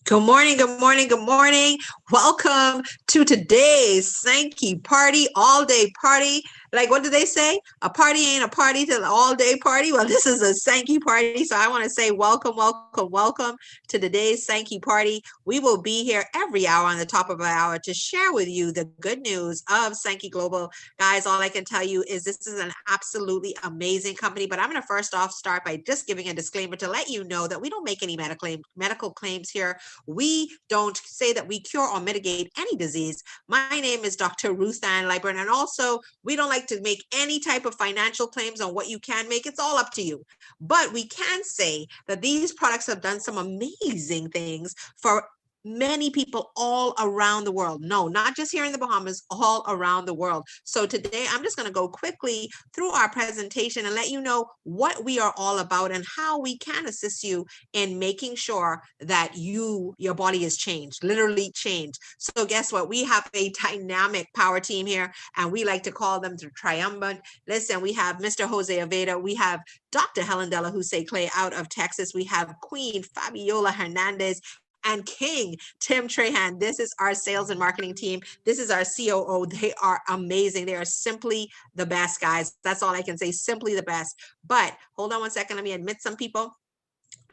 Good morning, good morning, good morning. Welcome to today's Sanki party, all day party. Like, what do they say? A party ain't a party till an all day party. Well, this is a Sanki party. So I want to say welcome, welcome, welcome to today's Sanki party. We will be here every hour on the top of an hour to share with you the good news of Sanki Global. Guys, all I can tell you is this is an absolutely amazing company. But I'm going to first off start by just giving a disclaimer to let you know that we don't make any medical claims here. We don't say that we cure or mitigate any disease. My name is Dr. Ruth Ann Liburn, and also we don't like to make any type of financial claims on what you can make. It's all up to you. But we can say that these products have done some amazing things for many people all around the world. No, not just here in the Bahamas, all around the world. So today I'm just going to go quickly through our presentation and let you know what we are all about and how we can assist you in making sure that your body is changed, literally changed. So guess what? We have a dynamic power team here, and we like to call them the triumvirate. Listen, we have Mr. Jose Aveda, we have Dr. Helen Della Jose Clay out of Texas, we have Queen Fabiola Hernandez, and King Tim Trahan. This is our sales and marketing team. This is our COO. They are amazing. They are simply the best, guys. That's all I can say, simply the best. But hold on one second. Let me admit some people.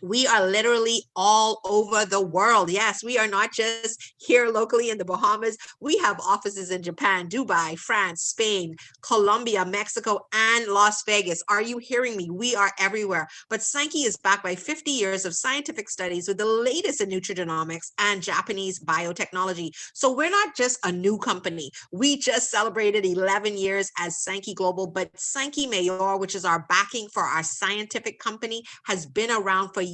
We are literally all over the world. Yes, we are not just here locally in the Bahamas. We have offices in Japan, Dubai, France, Spain, Colombia, Mexico, and Las Vegas. Are you hearing me? We are everywhere. But Sanki is backed by 50 years of scientific studies with the latest in nutrigenomics and Japanese biotechnology. So we're not just a new company. We just celebrated 11 years as Sanki Global, but Sanki Mayor, which is our backing for our scientific company, has been around for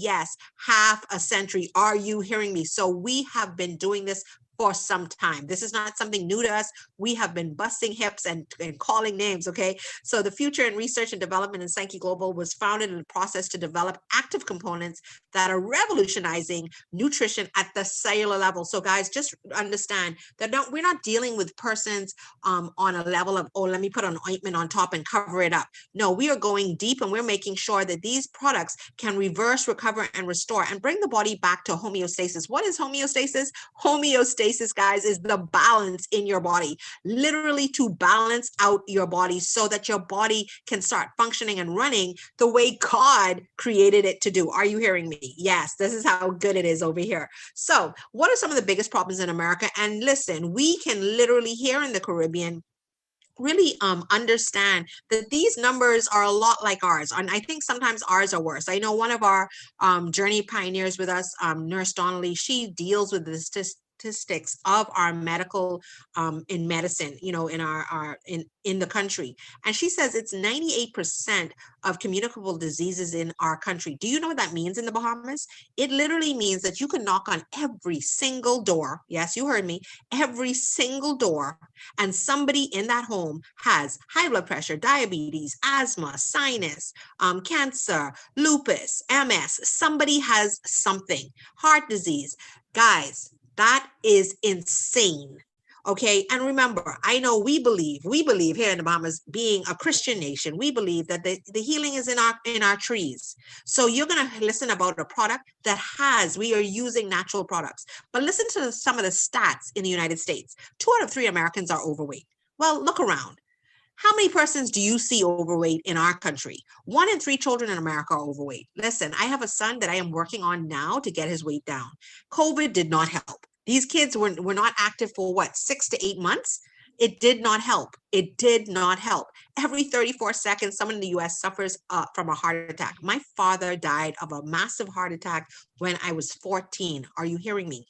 half a century. Are you hearing me? So we have been doing this for some time. This is not something new to us. We have been busting hips and calling names, okay? So the Future in Research and Development in Sanki Global was founded in the process to develop active components that are revolutionizing nutrition at the cellular level. So guys, just understand that we're not dealing with persons on a level of, oh, let me put an ointment on top and cover it up. No, we are going deep, and we're making sure that these products can reverse, recover, and restore and bring the body back to homeostasis. What is homeostasis? Homeostasis, guys, is the balance in your body, literally to balance out your body so that your body can start functioning and running the way God created it to do. Are you hearing me? Yes, this is how good it is over here. So what are some of the biggest problems in America? And listen, we can literally here in the Caribbean really understand that these numbers are a lot like ours, and I think sometimes ours are worse. I know one of our journey pioneers with us, Nurse Donnelly, she deals with the statistics of our medical in medicine, in our in the country, and she says it's 98% of communicable diseases in our country. Do you know what that means in the Bahamas? It literally means that you can knock on every single door. Yes, you heard me. Every single door, and somebody in that home has high blood pressure, diabetes, asthma, sinus, cancer, lupus, MS. Somebody has something, heart disease. Guys, that is insane. Okay. And remember, I know we believe here in the Bahamas, being a Christian nation, we believe that the healing is in our trees. So you're going to listen about a product we are using natural products. But listen to some of the stats in the United States. 2 out of 3 Americans are overweight. Well, look around. How many persons do you see overweight in our country? 1 in 3 children in America are overweight. Listen, I have a son that I am working on now to get his weight down. COVID did not help. These kids were not active for 6 to 8 months. It did not help. It did not help. Every 34 seconds, someone in the US suffers from a heart attack. My father died of a massive heart attack when I was 14. Are you hearing me?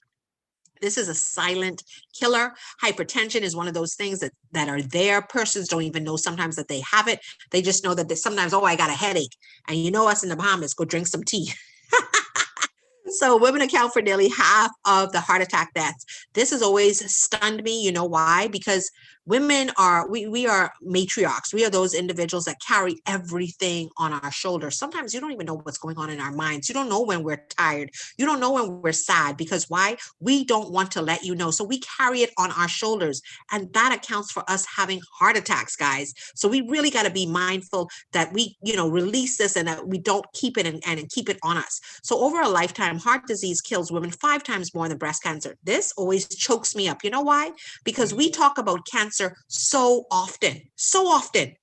This is a silent killer. Hypertension is one of those things that are there. Persons don't even know sometimes that they have it. They just know that they sometimes, I got a headache. And you know us in the Bahamas, go drink some tea. So women account for nearly half of the heart attack deaths. This has always stunned me. You know why? Because Women are, we are matriarchs. We are those individuals that carry everything on our shoulders. Sometimes you don't even know what's going on in our minds. You don't know when we're tired. You don't know when we're sad, because why? We don't want to let you know. So we carry it on our shoulders, and that accounts for us having heart attacks, guys. So we really got to be mindful that we, release this, and that we don't keep it and keep it on us. So over a lifetime, heart disease kills women 5 times more than breast cancer. This always chokes me up. You know why? Because we talk about cancer so often, so often.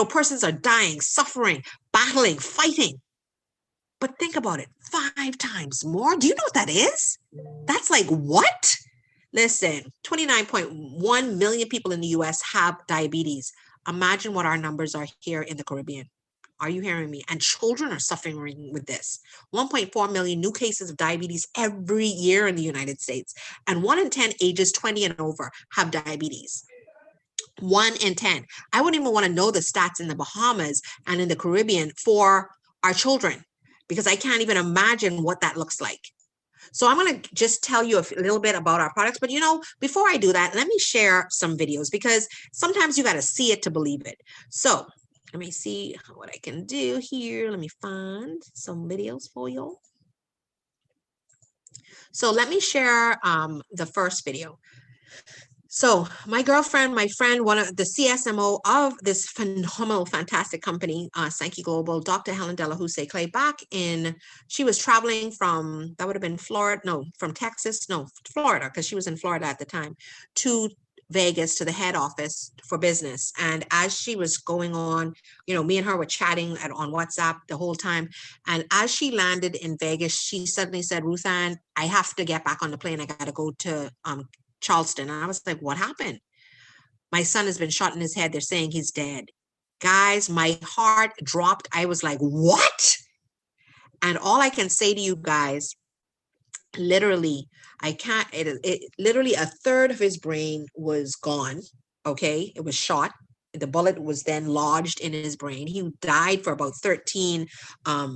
Persons are dying, suffering, battling, fighting. But think about it, 5 times more. Do you know what that is? That's like what? Listen, 29.1 million people in the US have diabetes. Imagine what our numbers are here in the Caribbean. Are you hearing me? And children are suffering with this. 1.4 million new cases of diabetes every year in the United States. And 1 in 10 ages 20 and over have diabetes. 1 in 10. I wouldn't even want to know the stats in the Bahamas and in the Caribbean for our children, because I can't even imagine what that looks like. So I'm going to just tell you a little bit about our products. But, before I do that, let me share some videos, because sometimes you got to see it to believe it. So let me see what I can do here. Let me find some videos for you. So let me share the first video. So my girlfriend, my friend, one of the CSMO of this phenomenal, fantastic company, Sanki Global, Dr. Helen Delahousse Clay, she was traveling from, that would have been Florida, from Texas, Florida, because she was in Florida at the time, to Vegas, to the head office for business. And as she was going on, me and her were chatting on WhatsApp the whole time. And as she landed in Vegas, she suddenly said, Ruth Ann, I have to get back on the plane. I got to go to Charleston. And I was like, what happened? My son has been shot in his head. They're saying he's dead. Guys, my heart dropped. I was like, what? And all I can say to you guys, literally, literally a third of his brain was gone. Okay. It was shot. The bullet was then lodged in his brain. He died for about 13, I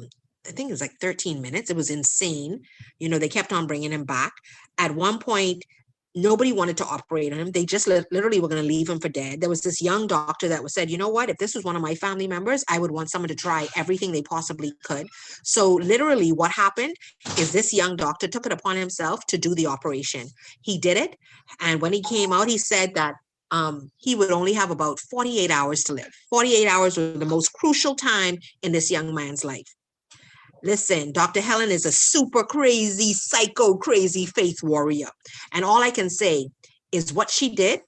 think it was like 13 minutes. It was insane. They kept on bringing him back. At one point, nobody wanted to operate on him. They just literally were going to leave him for dead. There was this young doctor that said, you know what, if this was one of my family members, I would want someone to try everything they possibly could. So literally what happened is this young doctor took it upon himself to do the operation. He did it. And when he came out, he said that he would only have about 48 hours to live. 48 hours was the most crucial time in this young man's life. Listen, Dr. Helen is a super crazy, psycho crazy faith warrior. And all I can say is what she did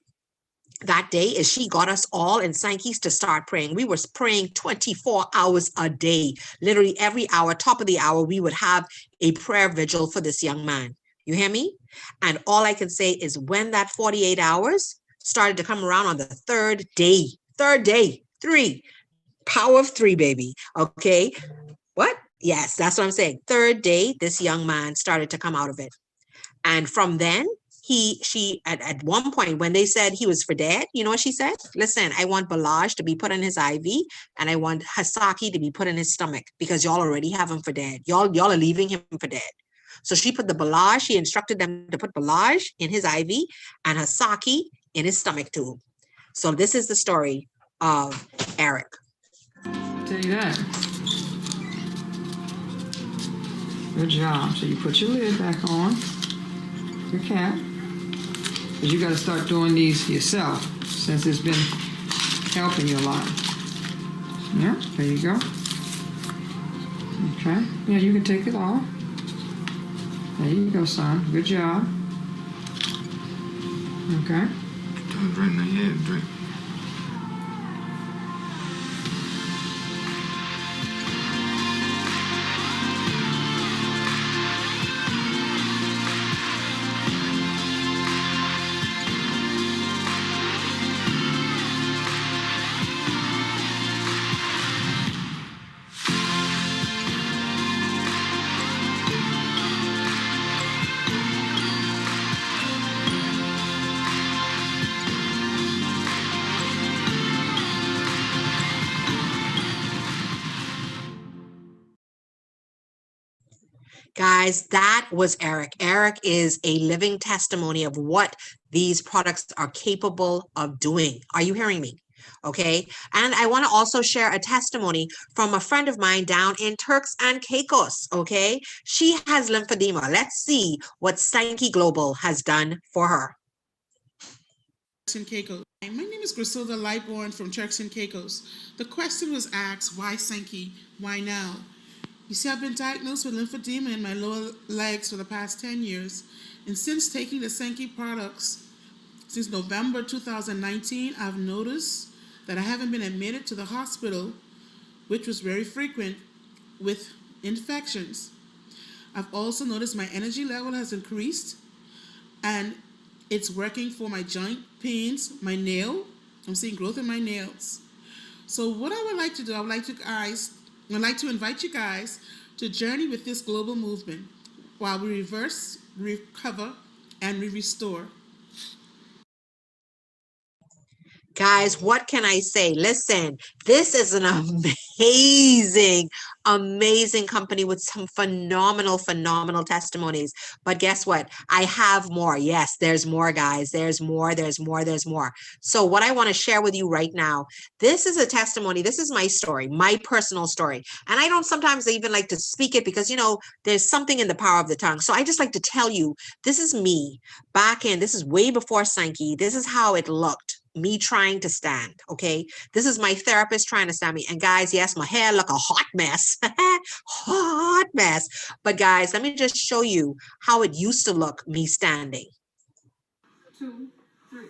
that day is she got us all in Sanki's to start praying. We were praying 24 hours a day. Literally every hour, top of the hour, we would have a prayer vigil for this young man. You hear me? And all I can say is when that 48 hours started to come around on the third day, 3, power of 3, baby. Okay. What? Yes, that's what I'm saying. Third day, this young man started to come out of it. And from then, she at one point, when they said he was for dead, you know what she said? Listen, I want Balaj to be put in his IV, and I want Hasaki to be put in his stomach, because y'all already have him for dead. Y'all are leaving him for dead. So she put the Balaj, she instructed them to put Balaj in his IV and Hasaki in his stomach tube. So this is the story of Eric. I'll tell you that. Good job. So you put your lid back on, your cap, because you got to start doing these yourself since it's been helping you a lot. Yeah, there you go. Okay. Yeah, you can take it off. There you go, son. Good job. Okay. Don't drink now. Yeah, drink. Guys, that was Eric. Eric is a living testimony of what these products are capable of doing. Are you hearing me? Okay. And I want to also share a testimony from a friend of mine down in Turks and Caicos. Okay. She has lymphedema. Let's see what Sanki Global has done for her. And Caicos. My name is Griselda Lightborn from Turks and Caicos. The question was asked, why Sanki? Why now? You see, I've been diagnosed with lymphedema in my lower legs for the past 10 years, and since taking the Sanki products since November 2019, I've noticed that I haven't been admitted to the hospital, which was very frequent with infections. I've also noticed my energy level has increased, and it's working for my joint pains, my nail. I'm seeing growth in my nails. So what I would like to do, I'd like to invite you guys to journey with this global movement while we reverse, recover, and we restore. Guys, what can I say? Listen, this is an amazing, amazing company with some phenomenal, phenomenal testimonies. But guess what? I have more. Yes, there's more, guys. There's more, there's more, there's more. So, what I want to share with you right now, this is a testimony. This is my story, my personal story. And I don't sometimes even like to speak it because, there's something in the power of the tongue. So, I just like to tell you, this is me this is way before Sanki. This is how it looked. Me trying to stand, okay? This is my therapist trying to stand me. And guys, yes, my hair look a hot mess. Hot mess. But guys, let me just show you how it used to look me standing. 2, 3.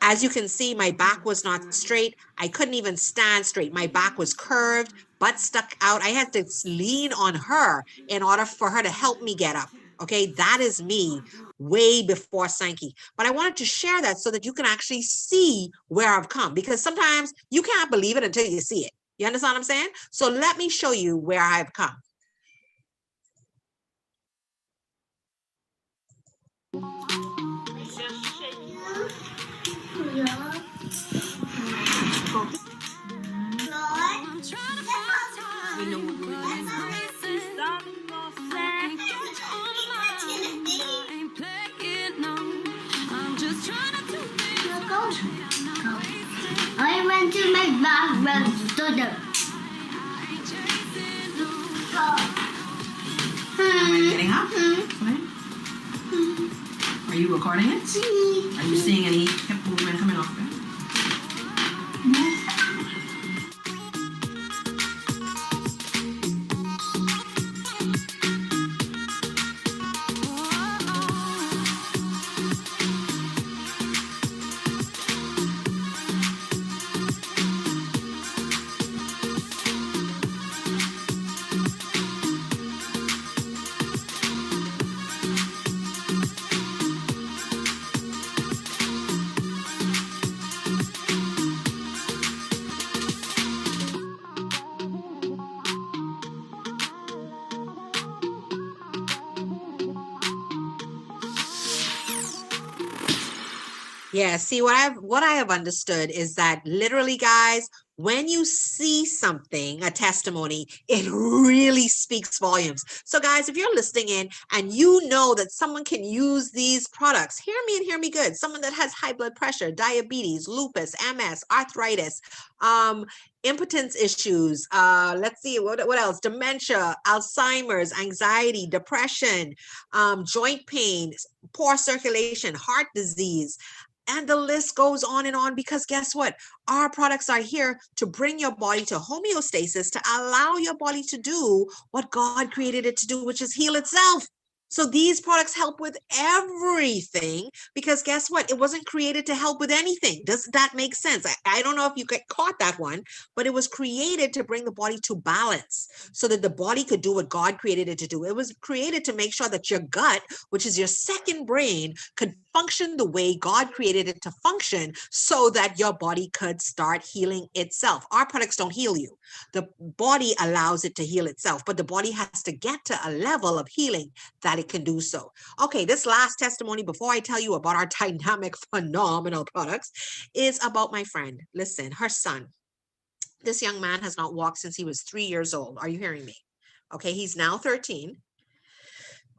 As you can see, my back was not straight. I couldn't even stand straight. My back was curved, butt stuck out. I had to lean on her in order for her to help me get up. Okay, that is me way before Sanki. But I wanted to share that so that you can actually see where I've come, because sometimes you can't believe it until you see it. You understand what I'm saying? So let me show you where I've come. We know what we're doing. I went to my bathroom to the. Am I getting up? Are you recording it? Are you seeing any hip movement coming off there? Yeah, see what I have understood is that literally, guys, when you see something, a testimony, it really speaks volumes. So guys, if you're listening in and you know that someone can use these products, hear me and hear me good. Someone that has high blood pressure, diabetes, lupus, MS, arthritis, impotence issues, let's see, what else? Dementia, Alzheimer's, anxiety, depression, joint pain, poor circulation, heart disease, and the list goes on and on, because guess what? Our products are here to bring your body to homeostasis, to allow your body to do what God created it to do, which is heal itself. So these products help with everything, because guess what? It wasn't created to help with anything. Does that make sense? I don't know if you get caught that one, but it was created to bring the body to balance so that the body could do what God created it to do. It was created to make sure that your gut, which is your second brain, could function the way God created it to function so that your body could start healing itself. Our products don't heal you. The body allows it to heal itself, but the body has to get to a level of healing that it can do so. Okay, this last testimony before I tell you about our dynamic, phenomenal products is about my friend. Listen, her son. This young man has not walked since he was 3 years old. Are you hearing me? Okay, he's now 13.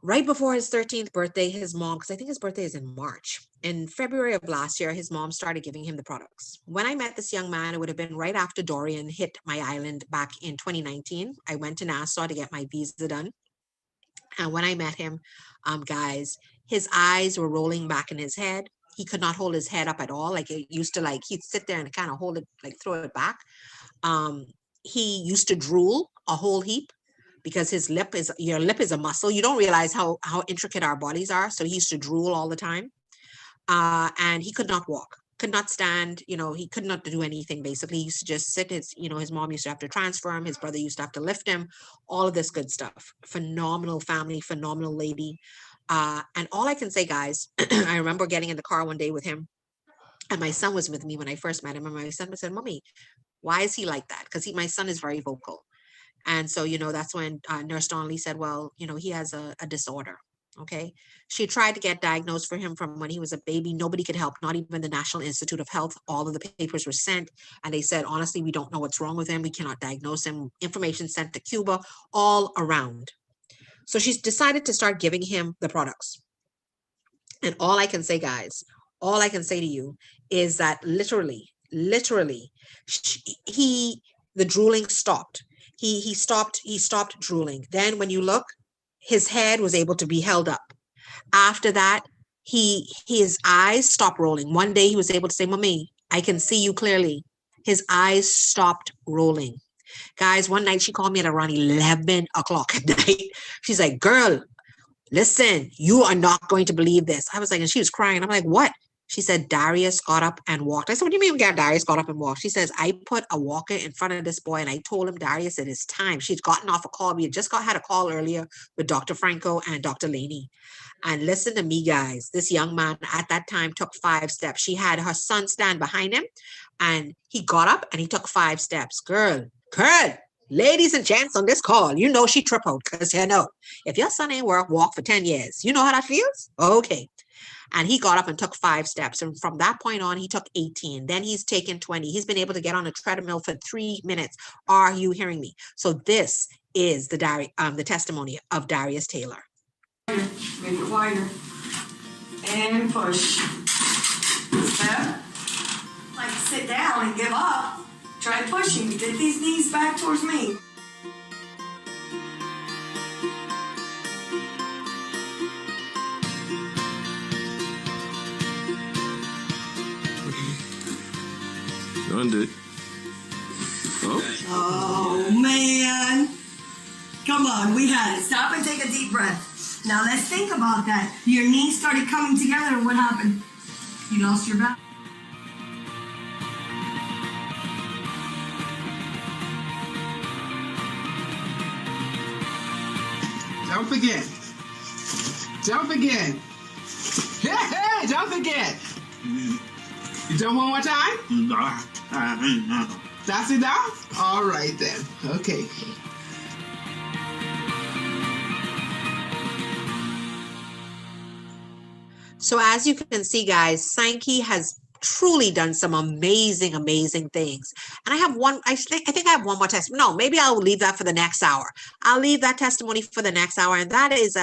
Right before his 13th birthday, his mom, because I think his birthday is in March, in February of last year, his mom started giving him the products. When I met this young man, it would have been right after Dorian hit my island back in 2019. I went to Nassau to get my visa done. And when I met him, guys, his eyes were rolling back in his head. He could not hold his head up at all. Like it used to, like he'd sit there and kind of hold it, like throw it back. Um, he used to drool a whole heap because his lip is your lip is a muscle. You don't realize how intricate our bodies are. So he used to drool all the time. And he could not walk, could not stand, he could not do anything basically. He used to just sit. His mom used to have to transfer him, his brother used to have to lift him, all of this good stuff. Phenomenal family, phenomenal lady. And all I can say, guys, I remember getting in the car one day with him, and my son was with me when I first met him, and my son said, "Mommy, why is he like that?" Because my son is very vocal. And so, that's when Nurse Donnelly said, well, he has a disorder. Okay. She tried to get diagnosed for him from when he was a baby. Nobody could help, not even the National Institute of Health. All of the papers were sent, and they said, honestly, we don't know what's wrong with him. We cannot diagnose him. Information sent to Cuba, all around. So she's decided to start giving him the products. And all I can say, guys, all I can say to you is that literally, the drooling stopped. He stopped drooling. Then when you look, his head was able to be held up. After that, his eyes stopped rolling. One day he was able to say, "Mommy, I can see you clearly." His eyes stopped rolling. Guys, one night she called me at around 11 o'clock at night. She's like, "Girl, listen, you are not going to believe this." I was like, and she was crying. I'm like, "What?" She said, "Darius got up and walked." I said, "What do you mean Darius got up and walked?" She says, "I put a walker in front of this boy and I told him, Darius, it is time." She'd gotten off a call. We had just had a call earlier with Dr. Franco and Dr. Laney. And listen to me, guys. This young man at that time took 5 steps. She had her son stand behind him, and he got up and he took 5 steps. Girl, ladies and gents on this call, she tripled, because if your son ain't walk for 10 years, you know how that feels? Okay. And he got up and took 5 steps. And from that point on, he took 18. Then he's taken 20. He's been able to get on a treadmill for 3 minutes. Are you hearing me? So this is the testimony of Darius Taylor. Make it wider. And push. Step. Like sit down and give up. Try pushing. Get these knees back towards me. Done it. Oh, man. Come on, we had it. Stop and take a deep breath. Now let's think about that. Your knees started coming together, and what happened? You lost your balance. Jump again. Jump again. Hey, jump again. You jump one more time? That's it now? All right then. Okay. So as you can see, guys, Sanki has truly done some amazing things. And I have one, I think I have one more testimony. No, maybe I'll leave that for the next hour. I'll leave that testimony for the next hour. And that is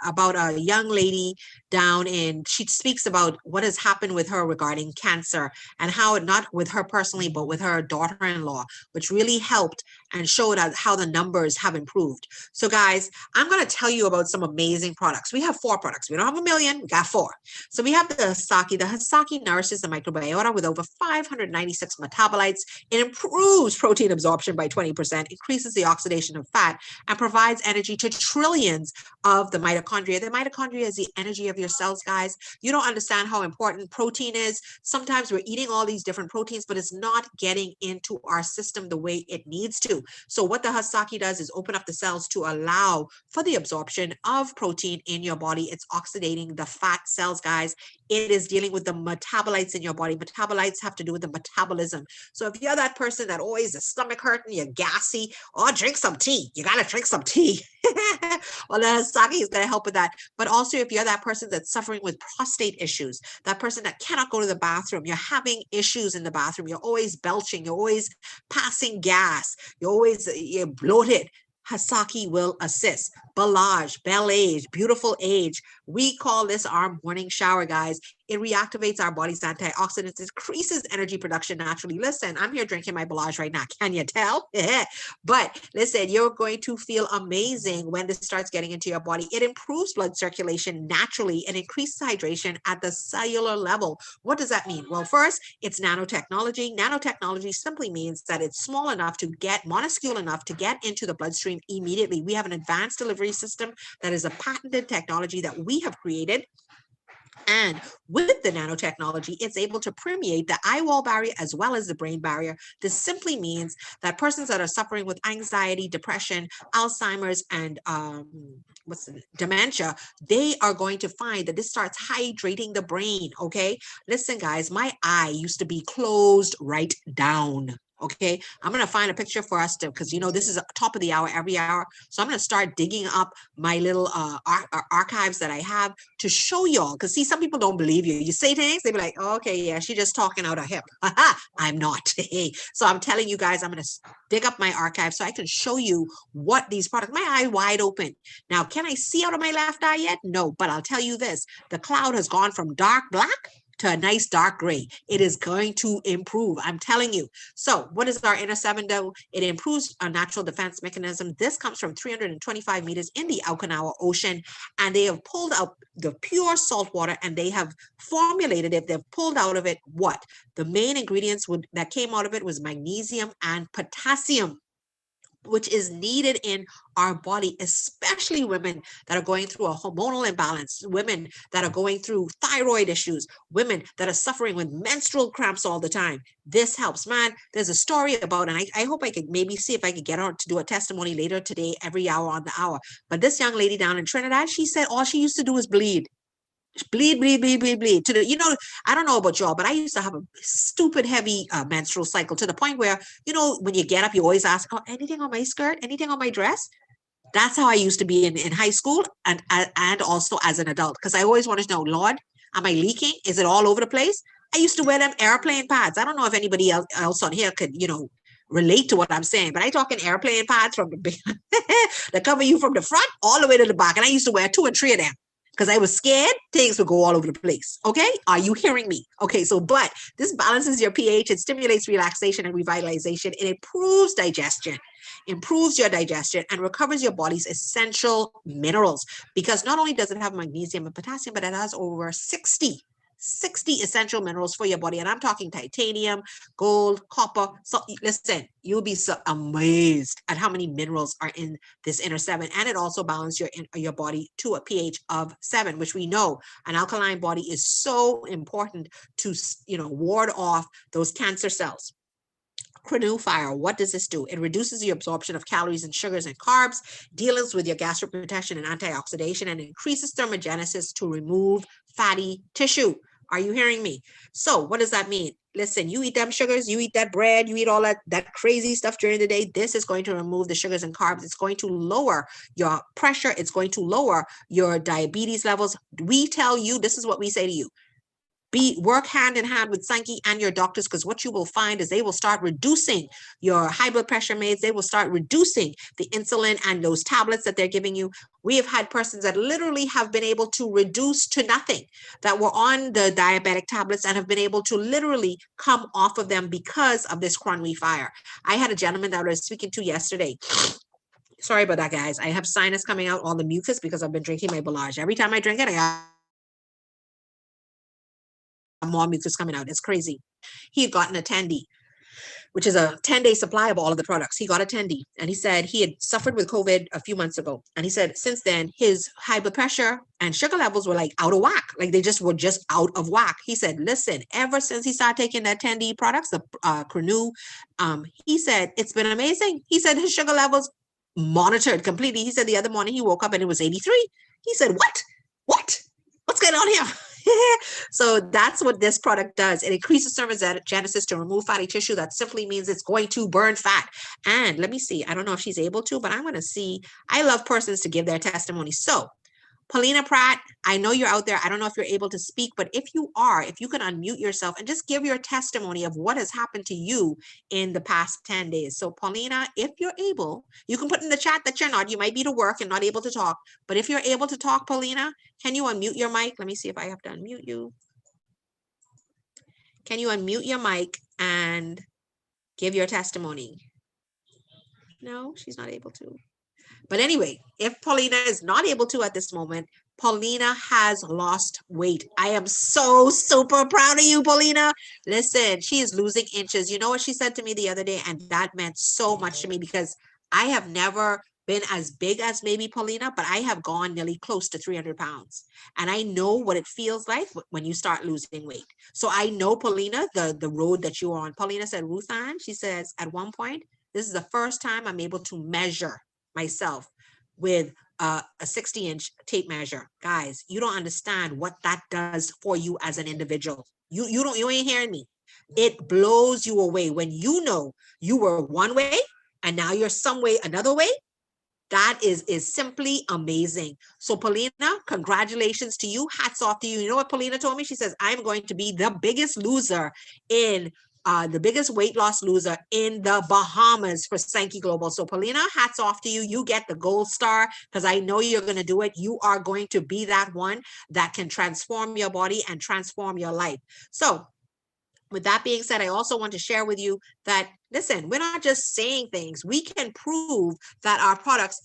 about a young lady down she speaks about what has happened with her regarding cancer, and how, not with her personally, but with her daughter-in-law, which really helped and showed us how the numbers have improved. So guys, I'm going to tell you about some amazing products. We have 4 products. We don't have a million, we got 4. So we have the Hasaki. The Hasaki nourishes the microbiota with over 596 metabolites. It improves protein absorption by 20%, increases the oxidation of fat, and provides energy to trillions of the mitochondria. The mitochondria is the energy of your cells, guys. You don't understand how important protein is. Sometimes we're eating all these different proteins, but it's not getting into our system the way it needs to. So what the Hasaki does is open up the cells to allow for the absorption of protein in your body. It's oxidating the fat cells, guys. It is dealing with the metabolites in your body. Metabolites have to do with the metabolism. So if you're that person that always the stomach hurting, you're gassy, drink some tea. You got to drink some tea. Well, the Hasaki is going to help with that. But also if you're that person that's suffering with prostate issues, that person that cannot go to the bathroom, you're having issues in the bathroom, you're always belching, you're always passing gas, you're bloated, Hasaki will assist. Bel age, beautiful age. We call this our morning shower, guys. It reactivates our body's antioxidants, increases energy production naturally. Listen, I'm here drinking my Belage right now. Can you tell? But listen, you're going to feel amazing when this starts getting into your body. It improves blood circulation naturally and increases hydration at the cellular level. What does that mean? Well, first, it's nanotechnology. Nanotechnology simply means that it's small enough to get, minuscule enough to get into the bloodstream immediately. We have an advanced delivery system that is a patented technology that we have created. And with the nanotechnology, it's able to permeate the eye wall barrier as well as the brain barrier. This simply means that persons that are suffering with anxiety, depression, Alzheimer's, and dementia, they are going to find that this starts hydrating the brain. Okay, listen, guys, my eye used to be closed right down. Okay, I'm gonna find a picture for us to, because this is top of the hour every hour. So I'm gonna start digging up my little archives that I have to show y'all. Because see, some people don't believe you. You say things, they be like, oh, okay, yeah, she's just talking out her hip. I'm not. So I'm telling you guys, I'm gonna dig up my archive so I can show you what these products. My eye wide open. Now, can I see out of my left eye yet? No, but I'll tell you this: the cloud has gone from dark black to a nice dark gray. It is going to improve. I'm telling you. So what does our inner 7 do? It improves our natural defense mechanism. This comes from 325 meters in the Okinawa Ocean, and they have pulled out the pure salt water and they have formulated it. They've pulled out of it what? The main ingredients that came out of it was magnesium and potassium, which is needed in our body, especially women that are going through a hormonal imbalance, women that are going through thyroid issues, women that are suffering with menstrual cramps all the time. This helps, man. There's a story about, and I hope I could maybe see if I could get her to do a testimony later today, every hour on the hour. But this young lady down in Trinidad, she said all she used to do was bleed. Bleed. To the, I don't know about y'all, but I used to have a stupid heavy menstrual cycle to the point where, when you get up, you always ask, oh, anything on my skirt, anything on my dress? That's how I used to be in high school and also as an adult, because I always wanted to know, Lord, am I leaking? Is it all over the place? I used to wear them airplane pads. I don't know if anybody else on here could, relate to what I'm saying, but I talking airplane pads from the that cover you from the front all the way to the back. And I used to wear 2 and 3 of them, because I was scared things would go all over the place. Okay. Are you hearing me? Okay. So, but this balances your pH. It stimulates relaxation and revitalization. It improves your digestion and recovers your body's essential minerals, because not only does it have magnesium and potassium, but it has over 60 essential minerals for your body. And I'm talking titanium, gold, copper. So listen, you'll be so amazed at how many minerals are in this inner 7. And it also balances your body to a pH of 7, which we know an alkaline body is so important to, ward off those cancer cells. Renew Fire, what does this do? It reduces the absorption of calories and sugars and carbs, deals with your gastric protection and antioxidation, and increases thermogenesis to remove fatty tissue. Are you hearing me? So what does that mean? Listen, you eat them sugars, you eat that bread, you eat all that crazy stuff during the day. This is going to remove the sugars and carbs. It's going to lower your pressure. It's going to lower your diabetes levels. We tell you, this is what we say to you. Work hand in hand with Sanki and your doctors, because what you will find is they will start reducing your high blood pressure meds. They will start reducing the insulin and those tablets that they're giving you. We have had persons that literally have been able to reduce to nothing, that were on the diabetic tablets and have been able to literally come off of them because of this Renew Fire. I had a gentleman that I was speaking to yesterday. Sorry about that, guys. I have sinus coming out, all the mucus, because I've been drinking my Belage. Every time I drink it, I got more mucus coming out. It's crazy. He had gotten a Tandy, which is a 10-day supply of all of the products. He got a Tandy, and he said he had suffered with COVID a few months ago. And he said since then, his high blood pressure and sugar levels were like out of whack. Like they just were just out of whack. He said, listen, ever since he started taking that Tandy products, the Renew, he said, it's been amazing. He said his sugar levels monitored completely. He said the other morning he woke up and it was 83. He said, what's going on here? So that's what this product does. It increases thermogenesis to remove fatty tissue. That simply means it's going to burn fat. And let me see. I don't know if she's able to, but I'm going to see. I love persons to give their testimony. So Paulina Pratt, I know you're out there. I don't know if you're able to speak, but if you are, if you can unmute yourself and just give your testimony of what has happened to you in the past 10 days. So Paulina, if you're able, you can put in the chat that you're not. You might be to work and not able to talk, but if you're able to talk, Paulina, can you unmute your mic? Let me see if I have to unmute you. Can you unmute your mic and give your testimony? No, she's not able to. But anyway, if Paulina is not able to at this moment, Paulina has lost weight. I am so super proud of you, Paulina. Listen, she is losing inches. You know what she said to me the other day? And that meant so much to me because I have never been as big as maybe Paulina, but I have gone nearly close to 300 pounds. And I know what it feels like when you start losing weight. So I know, Paulina, the road that you're on. Paulina said, Ruth Ann, she says, at one point, this is the first time I'm able to measure myself with a 60-inch tape measure. Guys, you don't understand what that does for you as an individual. You ain't hearing me. It blows you away when you know you were one way and now you're some way another way. That is simply amazing. So Paulina, congratulations to you. Hats off to you. You know what Paulina told me? She says, I'm going to be the biggest loser in the biggest weight loss loser in the Bahamas for Sanki Global. So Paulina, hats off to you. You get the gold star because I know you're going to do it. You are going to be that one that can transform your body and transform your life. So with that being said, I also want to share with you that, listen, we're not just saying things. We can prove that our products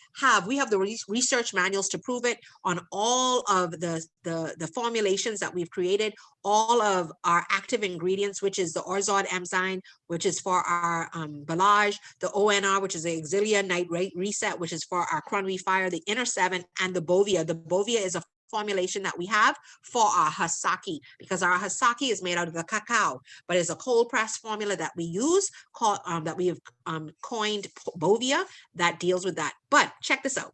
we have the research manuals to prove it on all of the formulations that we've created, all of our active ingredients, which is the Orzod enzyme, which is for our Balage, the ONR, which is the Exilia Night Reset, which is for our Cronwy Fire, the Inner 7, and the Bovia. The Bovia is a formulation that we have for our Hasaki, because our Hasaki is made out of the cacao, but it's a cold press formula that we use called that we have coined Bovia that deals with that. But check this out.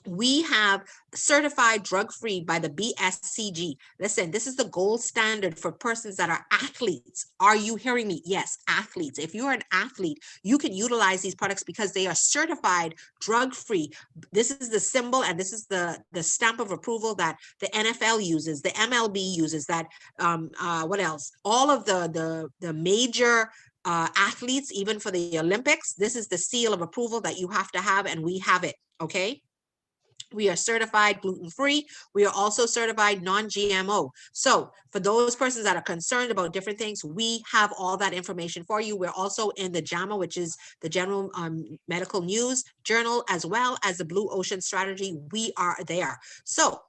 We have certified drug-free by the BSCG. Listen, this is the gold standard for persons that are athletes. Are you hearing me? Yes, athletes. If you're an athlete, you can utilize these products because they are certified drug-free. This is the symbol and this is the stamp of approval that the NFL uses, the MLB uses, that what else? All of the major athletes, even for the Olympics, this is the seal of approval that you have to have, and we have it, okay? We are certified gluten-free. We are also certified non-GMO. So for those persons that are concerned about different things, we have all that information for you. We're also in the JAMA, which is the General Medical News Journal, as well as the Blue Ocean Strategy. We are there. So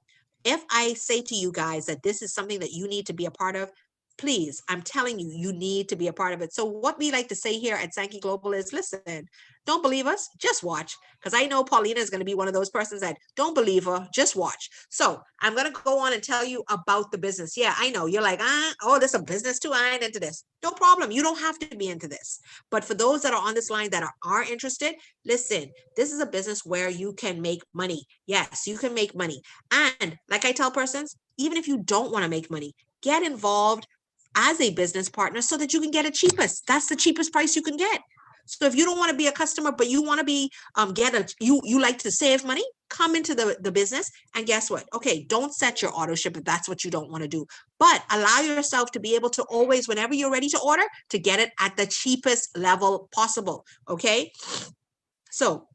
if I say to you guys that this is something that you need to be a part of, please, I'm telling you, you need to be a part of it. So what we like to say here at Sanki Global is, listen, don't believe us, just watch. Because I know Paulina is going to be one of those persons that don't believe her, just watch. So I'm going to go on and tell you about the business. Yeah, I know. You're like, oh, there's a business too. I ain't into this. No problem. You don't have to be into this. But for those that are on this line that are interested, listen, this is a business where you can make money. Yes, you can make money. And like I tell persons, even if you don't want to make money, get involved as a business partner so that you can get it cheapest. That's the cheapest price you can get. So if you don't want to be a customer, but you want to be, you like to save money, come into the business, and guess what? Okay, don't set your auto ship if that's what you don't want to do, but allow yourself to be able to always, whenever you're ready to order, to get it at the cheapest level possible, okay? So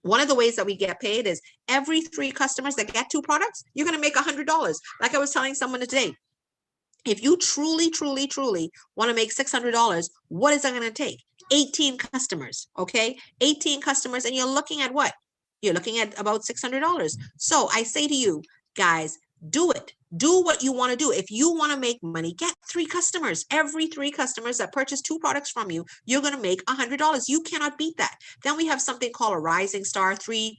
one of the ways that we get paid is every 3 customers that get 2 products, you're going to make $100. Like I was telling someone today, if you truly want to make $600, what is that going to take? 18 customers, okay? 18 customers, and you're looking at what? You're looking at about $600. So I say to you, guys, do it. Do what you want to do. If you want to make money, get 3 customers. Every 3 customers that purchase 2 products from you, you're going to make $100. You cannot beat that. Then we have something called a rising star. 3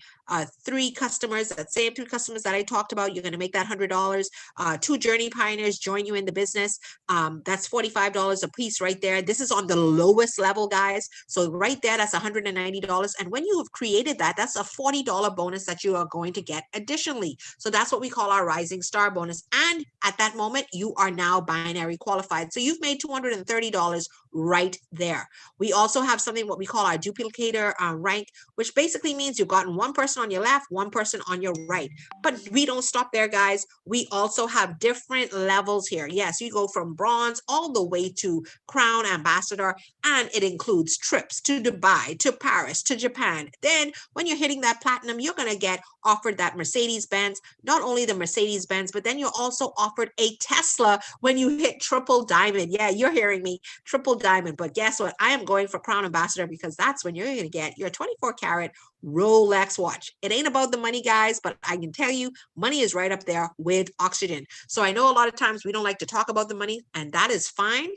customers, that same 3 customers that I talked about, you're going to make that $100. 2 journey pioneers join you in the business. That's $45 a piece right there. This is on the lowest level, guys. So right there, that's $190. And when you have created that, that's a $40 bonus that you are going to get additionally. So that's what we call our rising star bonus. And at that moment, you are now binary qualified. So you've made $230 right there. We also have something what we call our duplicator rank, which basically means you've gotten one person on your left, one person on your right. But we don't stop there, guys. We also have different levels here. Yes, you go from bronze all the way to crown ambassador, and it includes trips to Dubai, to Paris, to Japan. Then when you're hitting that platinum, you're going to get offered that Mercedes-Benz, not only the Mercedes-Benz, but then you're also offered a Tesla when you hit triple diamond. Yeah, you're hearing me, triple diamond. But guess what? I am going for crown ambassador because that's when you're going to get your 24 karat Rolex watch. It ain't about the money, guys, but I can tell you money is right up there with oxygen. So I know a lot of times we don't like to talk about the money, and that is fine.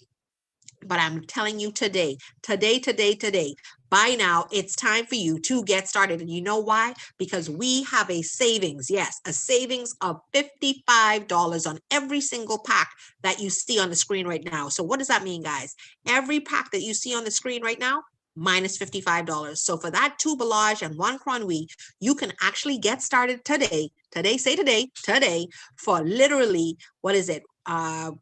But I'm telling you today, by now, it's time for you to get started. And you know why? Because we have a savings. Yes, a savings of $55 on every single pack that you see on the screen right now. So what does that mean, guys? Every pack that you see on the screen right now, minus $55. So for that 2 Bellage and 1 Cronwy, you can actually get started today, for literally, what is it?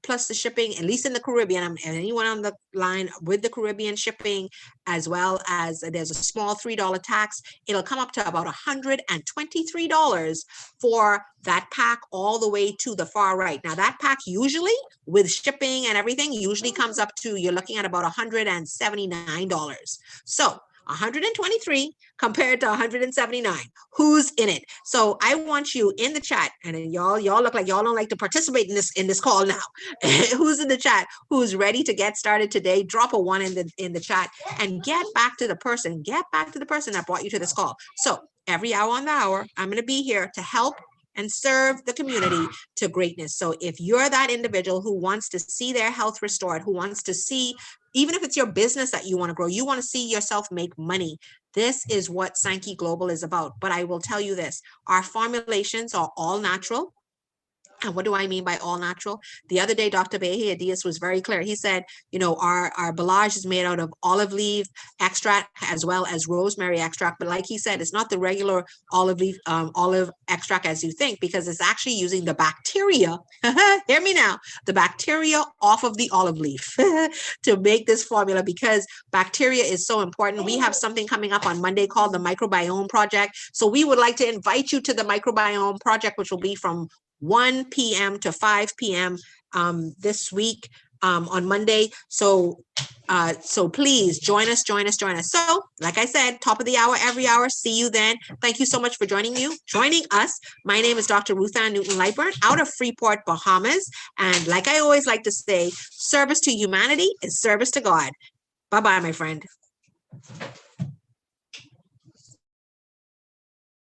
Plus the shipping, at least in the Caribbean, and anyone on the line with the Caribbean shipping, as well as there's a small $3 tax, it'll come up to about $123 for that pack all the way to the far right. Now that pack usually with shipping and everything usually comes up to, you're looking at about $179. So 123 compared to 179. Who's in it? So I want you in the chat, and y'all look like y'all don't like to participate in this call now. Who's in the chat? Who's ready to get started today? Drop a 1 in the chat and get back to the person. Get back to the person that brought you to this call. So every hour on the hour, I'm going to be here to help and serve the community to greatness. So if you're that individual who wants to see their health restored, who wants to see, even if it's your business that you want to grow, you want to see yourself make money, this is what Sanki Global is about. But I will tell you this, our formulations are all natural. And what do I mean by all natural? The other day, Dr. Behia Diaz was very clear. He said, you know, our Bellage is made out of olive leaf extract as well as rosemary extract. But like he said, it's not the regular olive leaf, olive extract as you think, because it's actually using the bacteria, hear me now, the bacteria off of the olive leaf to make this formula, because bacteria is so important. We have something coming up on Monday called the Microbiome Project. So we would like to invite you to the Microbiome Project, which will be from 1 p.m. to 5 p.m. This week on Monday. So please join us. So like I said, top of the hour, every hour. See you then. Thank you so much for joining us. My name is Dr. Ruth Ann Newton-Lightburn out of Freeport, Bahamas. And like I always like to say, service to humanity is service to God. Bye-bye, my friend.